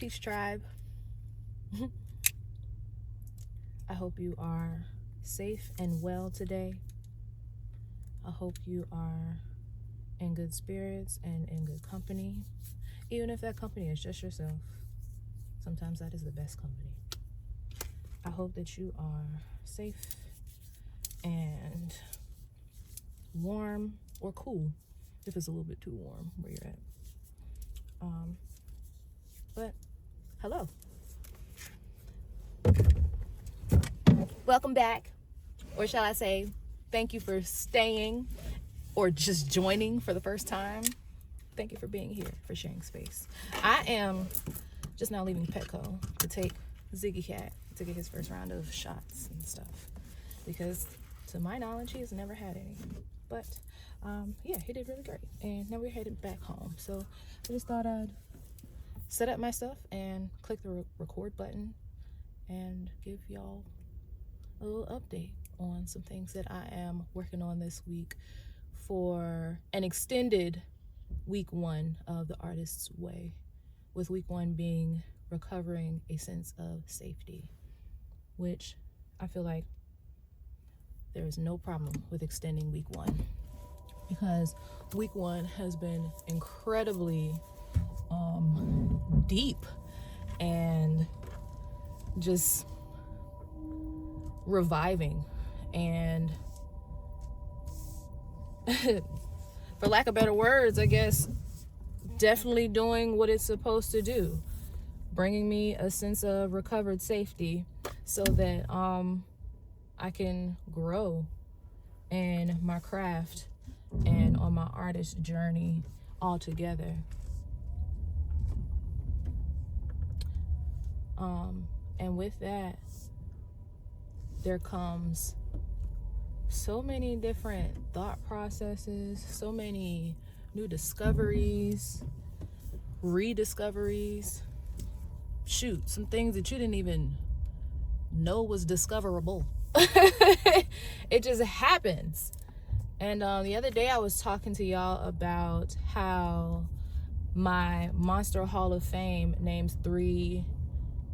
Peace tribe. I hope you are safe and well today. I hope you are in good spirits and in good company. Even if that company is just yourself, sometimes that is the best company. I hope that you are safe and warm or cool if it's a little bit too warm where you're at. But hello. Welcome back. Or shall I say, thank you for staying or just joining for the first time. Thank you for being here, for sharing space. I am just now leaving Petco to take Ziggy Cat to get his first round of shots and stuff. Because to my knowledge, he has never had any. But yeah, he did really great. And now we're headed back home. So I just thought I'd set up my stuff and click the record button and give y'all a little update on some things that I am working on this week for an extended week one of the Artist's Way, with week one being recovering a sense of safety, which I feel like there is no problem with extending week one, because week one has been incredibly deep and just reviving and for lack of better words, I guess, definitely doing what it's supposed to do, bringing me a sense of recovered safety so that I can grow in my craft and on my artist journey all together. And with that, there comes so many different thought processes, so many new discoveries, rediscoveries. Shoot, some things that you didn't even know was discoverable. It just happens. And the other day I was talking to y'all about how my Monster Hall of Fame names 3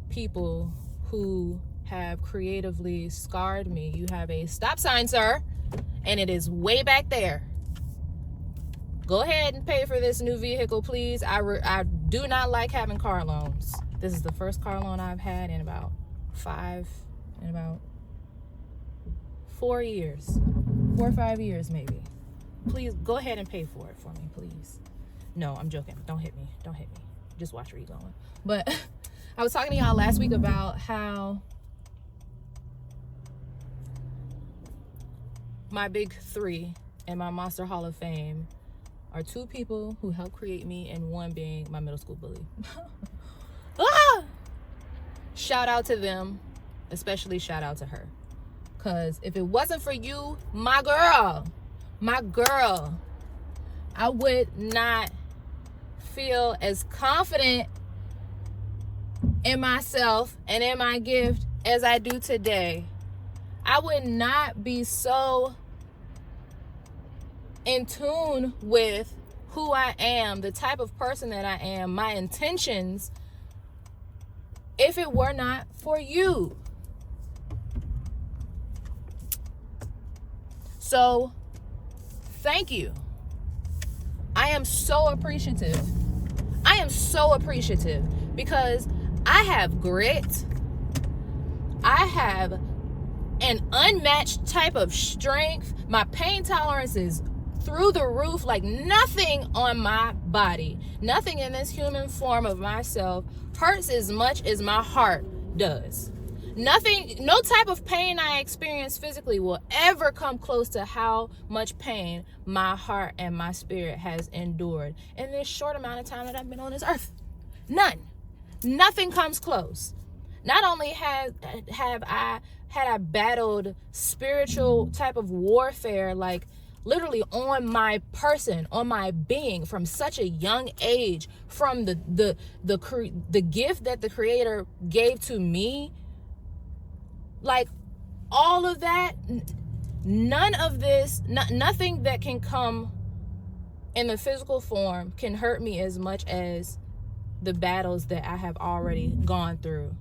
people who have creatively scarred me. You have a stop sign, sir, and it is way back there. Go ahead and pay for this new vehicle, please. I do not like having car loans. This is the first car loan I've had in about 4 years. 4 or 5 years, maybe. Please go ahead and pay for it for me, please. No, I'm joking. Don't hit me. Don't hit me. Just watch where you're going. But I was talking to y'all last week about how my big 3 in my Monster Hall of Fame are 2 people who helped create me, and 1 being my middle school bully. Shout out to them, especially shout out to her. Because if it wasn't for you, my girl, I would not feel as confident in myself and in my gift as I do today. I would not be so in tune with who I am, the type of person that I am, my intentions, if it were not for you. So, thank you. I am so appreciative. Because I have grit. I have an unmatched type of strength. My pain tolerance is through the roof, like nothing on my body, nothing in this human form of myself hurts as much as my heart does. Nothing, no type of pain I experience physically will ever come close to how much pain my heart and my spirit has endured in this short amount of time that I've been on this earth. Nothing comes close. Not only have I battled spiritual type of warfare, like literally on my person, on my being from such a young age, from the gift that the Creator gave to me, like all of that, none of this, nothing that can come in the physical form can hurt me as much as the battles that I have already gone through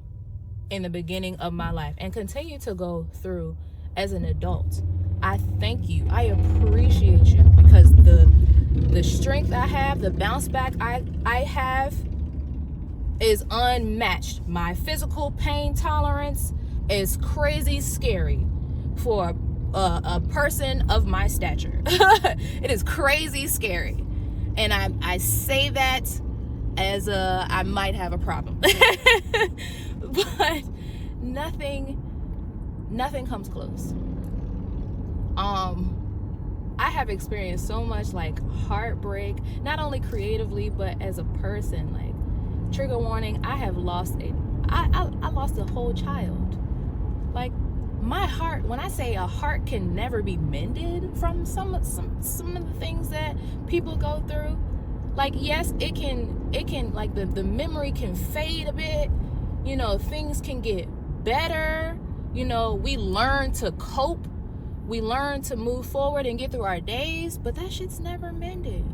in the beginning of my life and continue to go through as an adult. I thank you. I appreciate you, because the strength I have, the bounce back I have is unmatched. My physical pain tolerance is crazy scary for a person of my stature. It is crazy scary. And I say that as I might have a problem. But nothing comes close. I have experienced so much like heartbreak, not only creatively but as a person. Like, trigger warning, I have lost I lost a whole child. Like, my heart, when I say a heart can never be mended from some of the things that people go through, like, yes, it can like the memory can fade a bit, you know, things can get better, you know, we learn to cope, we learn to move forward and get through our days, but that shit's never mended.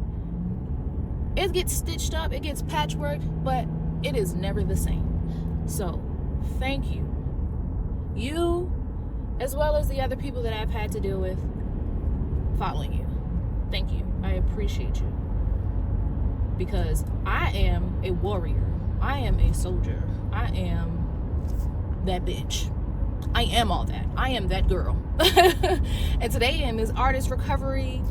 It gets stitched up, it gets patchworked, but it is never the same. So thank you, as well as the other people that I've had to deal with following you. Thank you. I appreciate you, because I am a warrior. I am a soldier. I am that bitch. I am all that. I am that girl. And today in this artist recovery,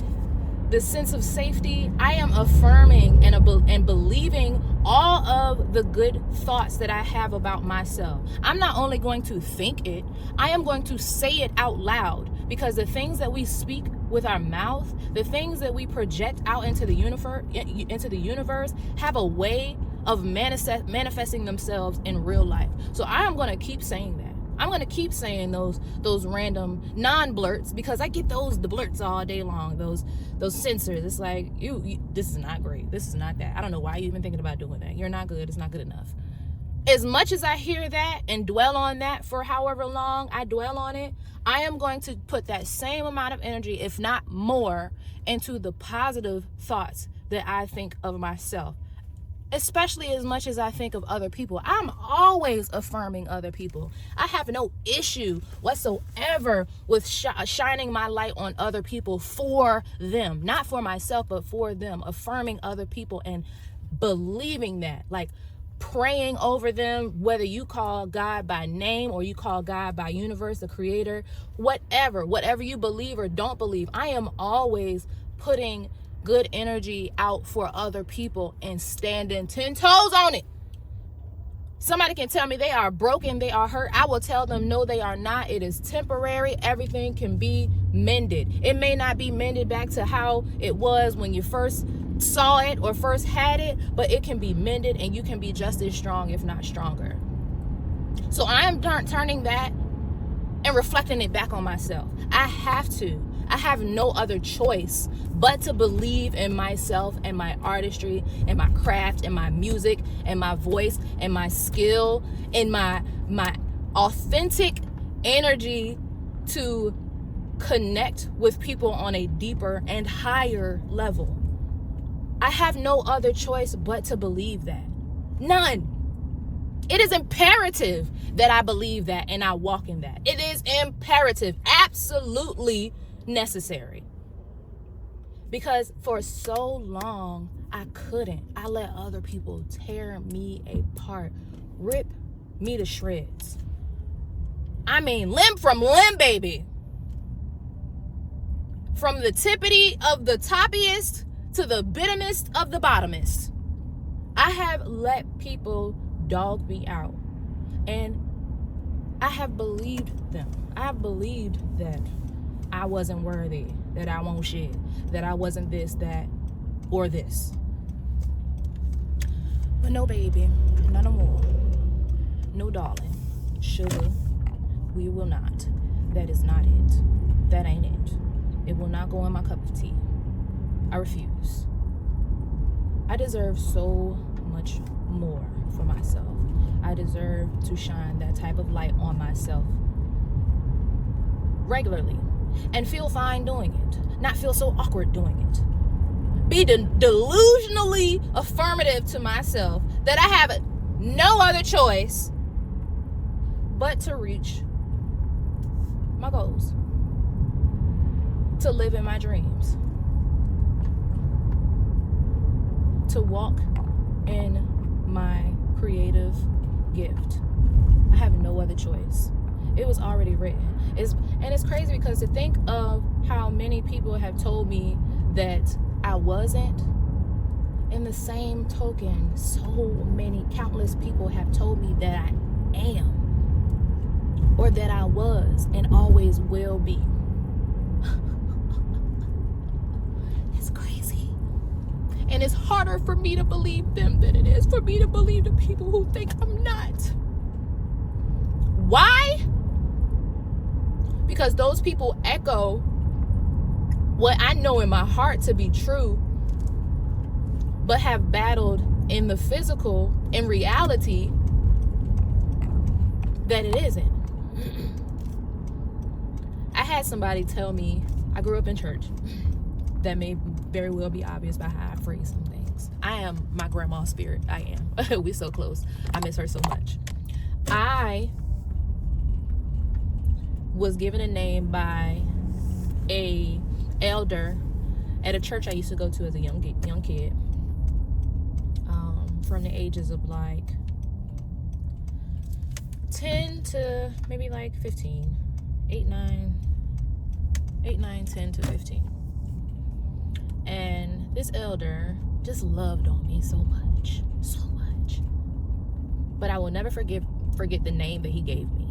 this sense of safety, I am affirming and believing all of the good thoughts that I have about myself. I'm not only going to think it, I am going to say it out loud, because the things that we speak with our mouth, the things that we project out into the universe have a way of manifesting themselves in real life. So I am going to keep saying that. I'm going to keep saying those random non-blurts, because I get the blurts all day long, those censors. It's like, you this is not great, this is not that, I don't know why you're even thinking about doing that, you're not good, it's not good enough. As much as I hear that and dwell on that for however long I dwell on it, I am going to put that same amount of energy, if not more, into the positive thoughts that I think of myself, especially as much as I think of other people. I'm always affirming other people. I have no issue whatsoever with shining my light on other people for them. Not for myself, but for them. Affirming other people and believing that. Like, praying over them, whether you call God by name or you call God by universe, the creator, whatever you believe or don't believe. I am always putting good energy out for other people and standing 10 toes on it. Somebody can tell me they are broken, they are hurt. I will tell them, no, they are not. It is temporary. Everything can be mended. It may not be mended back to how it was when you first saw it or first had it, but it can be mended, and you can be just as strong, if not stronger. So I am turning that and reflecting it back on myself. I have no other choice but to believe in myself and my artistry and my craft and my music and my voice and my skill and my authentic energy to connect with people on a deeper and higher level. I have no other choice but to believe that. None. It is imperative that I believe that and I walk in that. It is imperative, absolutely necessary. Because for so long, I let other people tear me apart, rip me to shreds. I mean, limb from limb, baby. From the tippity of the toppiest to the bitterest of the bottomest. I have let people dog me out, and I have believed them. I have believed that I wasn't worthy, that I won't shit, that I wasn't this, that, or this. But no, baby, not no more. No, darling, sugar, we will not. That is not it. That ain't it. It will not go in my cup of tea. I refuse. I deserve so much more for myself. I deserve to shine that type of light on myself regularly and feel fine doing it. Not feel so awkward doing it. be delusionally affirmative to myself that I have no other choice but to reach my goals, to live in my dreams, to walk in my creative gift. I have no other choice. It was already written. It's crazy because to think of how many people have told me that I wasn't, in the same token, so many countless people have told me that I am, or that I was and always will be. It's crazy. And it's harder for me to believe them than it is for me to believe the people who think I'm not. Why? Because those people echo what I know in my heart to be true, but have battled in the physical, in reality, that it isn't. I had somebody tell me, I grew up in church. That may very well be obvious by how I phrase some things. I am my grandma's spirit. I am. We're so close. I miss her so much. I was given a name by a elder at a church I used to go to as a young kid, from the ages of like 10 to maybe like 15, 8, 9, 10 to 15. And this elder just loved on me so much. But I will never forget the name that he gave me.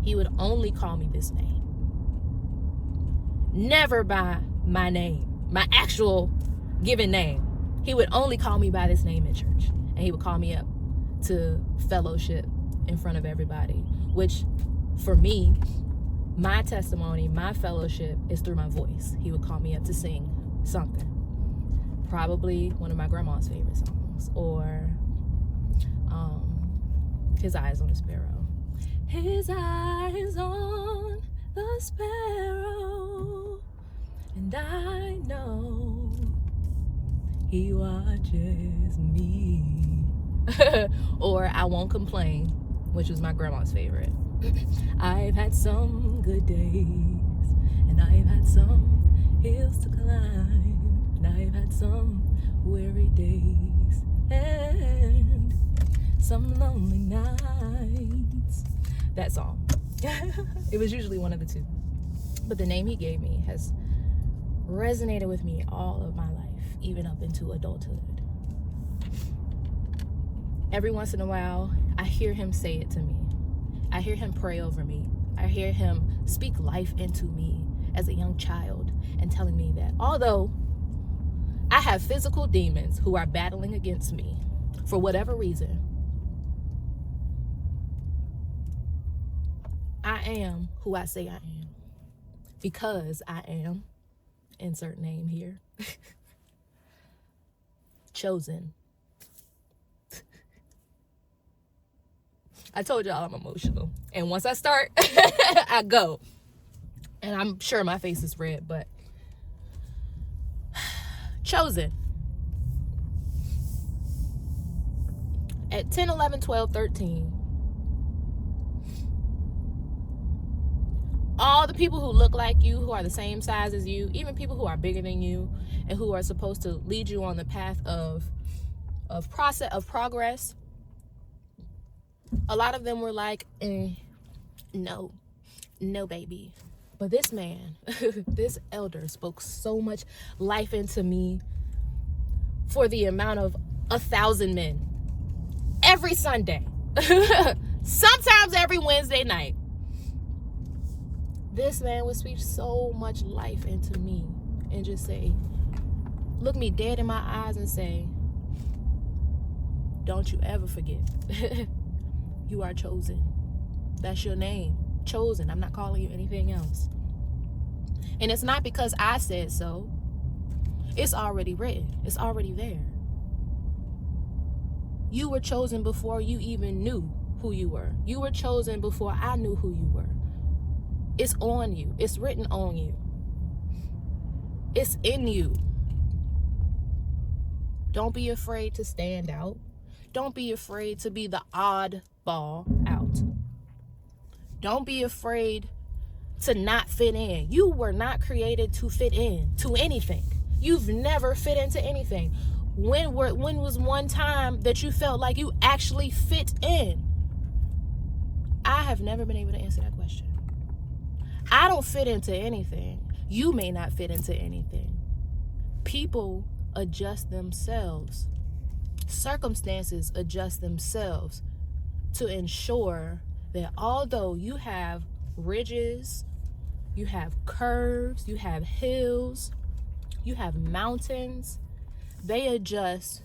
He would only call me this name. Never by my name, my actual given name. He would only call me by this name in church. And he would call me up to fellowship in front of everybody, which for me, my testimony, my fellowship is through my voice. He would call me up to sing something, probably one of my grandma's favorite songs, or His Eyes on the Sparrow. His eyes on the sparrow, and I know he watches me. Or I Won't Complain, which was my grandma's favorite. I've had some good days, and I've had some hills to climb, and I've had some weary days, and some lonely nights. That song. It was usually one of the two. But the name he gave me has resonated with me all of my life, even up into adulthood. Every once in a while, I hear him say it to me. I hear him pray over me. I hear him speak life into me as a young child and telling me that although I have physical demons who are battling against me for whatever reason, I am who I say I am, because I am, insert name here, chosen. I told y'all I'm emotional. And once I start, I go. And I'm sure my face is red, but chosen. At 10, 11, 12, 13, all the people who look like you, who are the same size as you, even people who are bigger than you, and who are supposed to lead you on the path of progress, a lot of them were like, no, baby. But this man, this elder, spoke so much life into me for the amount of 1,000 men every Sunday, sometimes every Wednesday night. This man would speak so much life into me and just say, look me dead in my eyes and say, don't you ever forget. You are chosen. That's your name. Chosen. I'm not calling you anything else. And it's not because I said so. It's already written. It's already there. You were chosen before you even knew who you were. You were chosen before I knew who you were. It's on you. It's written on you. It's in you. Don't be afraid to stand out. Don't be afraid to be the oddball out. Don't be afraid to not fit in. You were not created to fit in to anything. You've never fit into anything. When was one time that you felt like you actually fit in? I have never been able to answer that question. I don't fit into anything. You may not fit into anything. People adjust themselves. Circumstances adjust themselves to ensure that although you have ridges, you have curves, you have hills, you have mountains, they adjust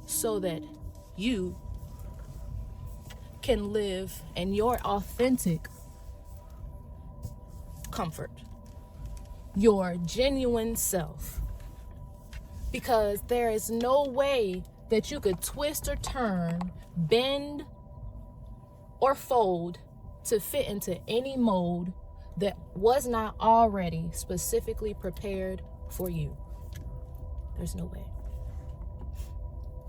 so that you can live in your authentic comfort, your genuine self. Because there is no way that you could twist or turn, bend or fold to fit into any mold that was not already specifically prepared for you. There's no way.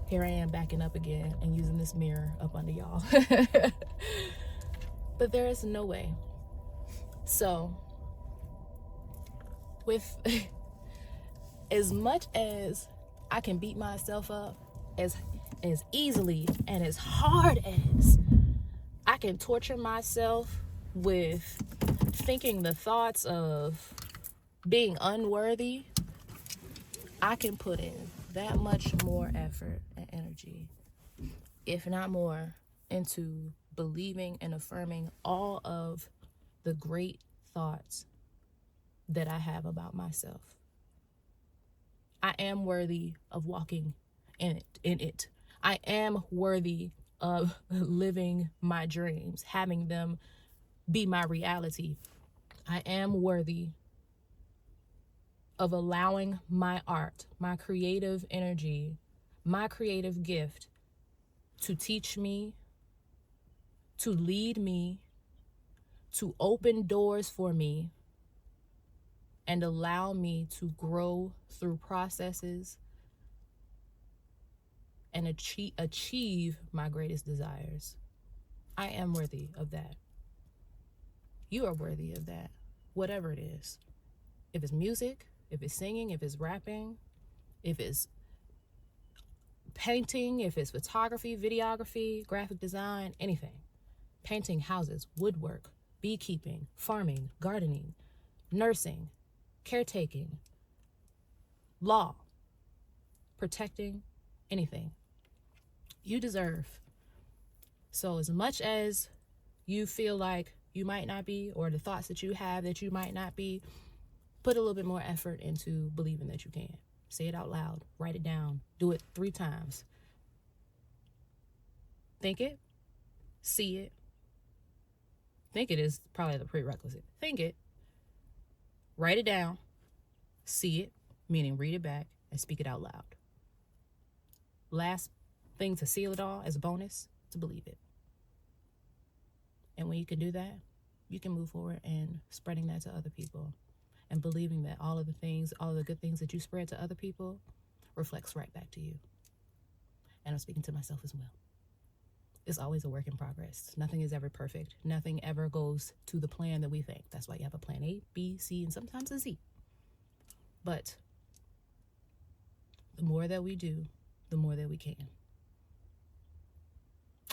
Here I am backing up again and using this mirror up under y'all. But there is no way. So, with as much as I can beat myself up, as easily and as hard as I can torture myself with thinking the thoughts of being unworthy, I can put in that much more effort and energy, if not more, into believing and affirming all of the great thoughts that I have about myself. I am worthy of walking in it. I am worthy of living my dreams, having them be my reality. I am worthy of allowing my art, my creative energy, my creative gift to teach me, to lead me, to open doors for me, and allow me to grow through processes and achieve my greatest desires. I am worthy of that. You are worthy of that, whatever it is. If it's music, if it's singing, if it's rapping, if it's painting, if it's photography, videography, graphic design, anything. Painting houses, woodwork, beekeeping, farming, gardening, nursing, caretaking, law, protecting, anything. You deserve. So as much as you feel like you might not be, or the thoughts that you have that you might not be, put a little bit more effort into believing that you can. Say it out loud, write it down, do it 3 times. Think it, see it. Think it is probably the prerequisite. Think it, write it down, see it, meaning read it back, and speak it out loud. Last thing to seal it all as a bonus, to believe it. And when you can do that, you can move forward and spreading that to other people, and believing that all of the things, all of the good things that you spread to other people reflects right back to you. And I'm speaking to myself as well. It's always a work in progress. Nothing is ever perfect. Nothing ever goes to the plan that we think. That's why you have a plan A, B, C, and sometimes a Z. But the more that we do, the more that we can.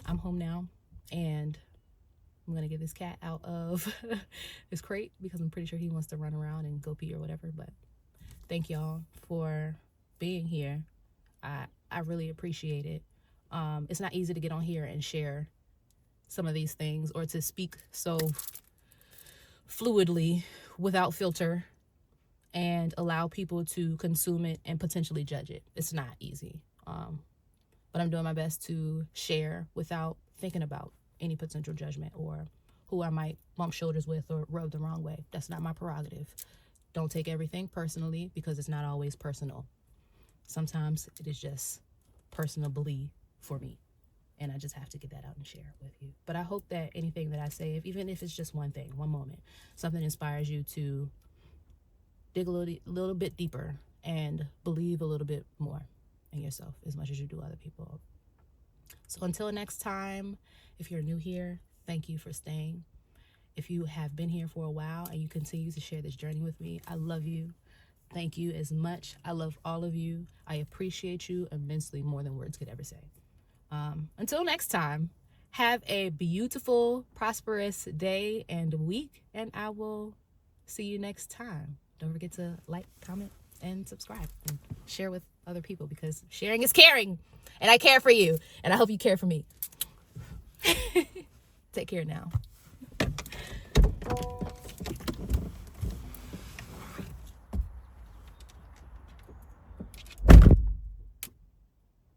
I'm home now, and I'm going to get this cat out of his crate because I'm pretty sure he wants to run around and go pee or whatever. But thank y'all for being here. I really appreciate it. It's not easy to get on here and share some of these things, or to speak so fluidly without filter and allow people to consume it and potentially judge it. It's not easy. But I'm doing my best to share without thinking about any potential judgment or who I might bump shoulders with or rub the wrong way. That's not my prerogative. Don't take everything personally, because it's not always personal. Sometimes it is just personally for me, and I just have to get that out and share it with you. But I hope that anything that I say, even if it's just one thing, one moment, something inspires you to dig a little bit deeper and believe a little bit more in yourself as much as you do other people. So until next time, if you're new here, thank you for staying. If you have been here for a while and you continue to share this journey with me, I love you. Thank you as much. I love all of you. I appreciate you immensely, more than words could ever say. Until next time, have a beautiful, prosperous day and week, and I will see you next time. Don't forget to like, comment, and subscribe, and share with other people, because sharing is caring, and I care for you, and I hope you care for me. Take care now.